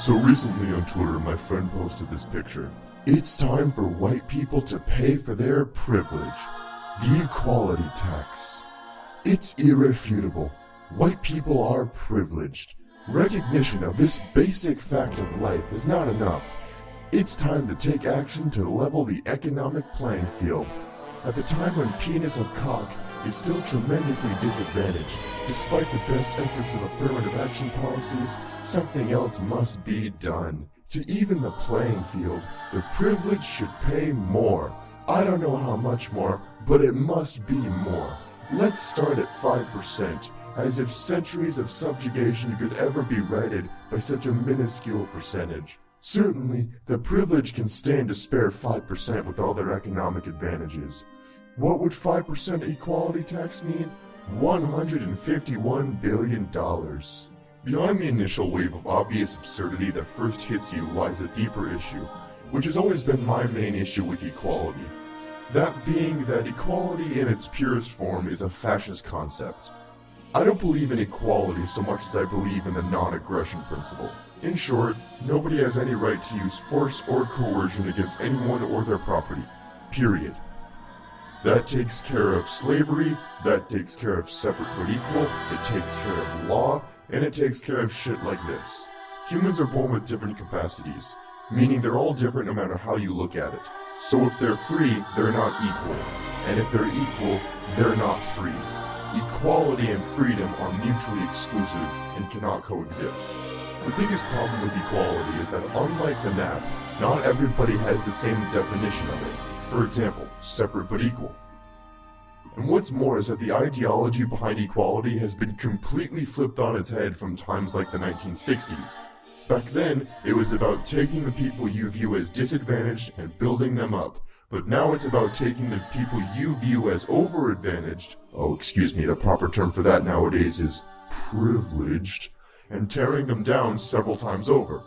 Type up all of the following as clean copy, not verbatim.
So recently on Twitter, my friend posted this picture. It's time for white people to pay for their privilege. The equality tax. It's irrefutable. White people are privileged. Recognition of this basic fact of life is not enough. It's time to take action to level the economic playing field. At the time when penis of cock is still tremendously disadvantaged, despite the best efforts of affirmative action policies, something else must be done. To even the playing field, the privileged should pay more. I don't know how much more, but it must be more. Let's start at 5%, as if centuries of subjugation could ever be righted by such a minuscule percentage. Certainly, the privileged can stand to spare 5% with all their economic advantages. What would 5% equality tax mean? $151 billion. Beyond the initial wave of obvious absurdity that first hits you lies a deeper issue, which has always been my main issue with equality. That being that equality in its purest form is a fascist concept. I don't believe in equality so much as I believe in the non-aggression principle. In short, nobody has any right to use force or coercion against anyone or their property. Period. That takes care of slavery, that takes care of separate but equal, it takes care of law, and it takes care of shit like this. Humans are born with different capacities, meaning they're all different no matter how you look at it. So if they're free, they're not equal. And if they're equal, they're not free. Equality and freedom are mutually exclusive and cannot coexist. The biggest problem with equality is that unlike the NAP, not everybody has the same definition of it. For example, separate but equal. And what's more is that the ideology behind equality has been completely flipped on its head from times like the 1960s. Back then, it was about taking the people you view as disadvantaged and building them up. But now it's about taking the people you view as over-advantaged, the proper term for that nowadays is privileged, and tearing them down several times over.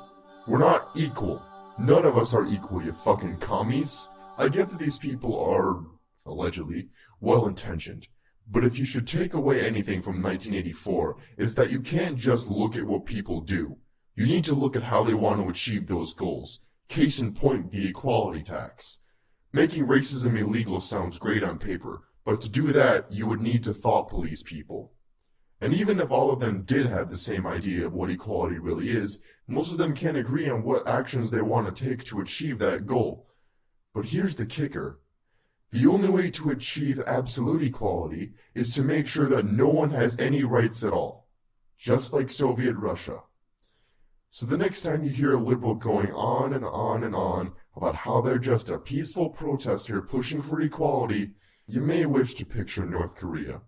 We're not equal. None of us are equal, you fucking commies. I get that these people are, allegedly, well-intentioned. But if you should take away anything from 1984, it's that you can't just look at what people do. You need to look at how they want to achieve those goals. Case in point, the equality tax. Making racism illegal sounds great on paper, but to do that, you would need to thought police people. And even if all of them did have the same idea of what equality really is, most of them can't agree on what actions they want to take to achieve that goal. But here's the kicker. The only way to achieve absolute equality is to make sure that no one has any rights at all. Just like Soviet Russia. So the next time you hear a liberal going on and on and on about how they're just a peaceful protester pushing for equality, you may wish to picture North Korea.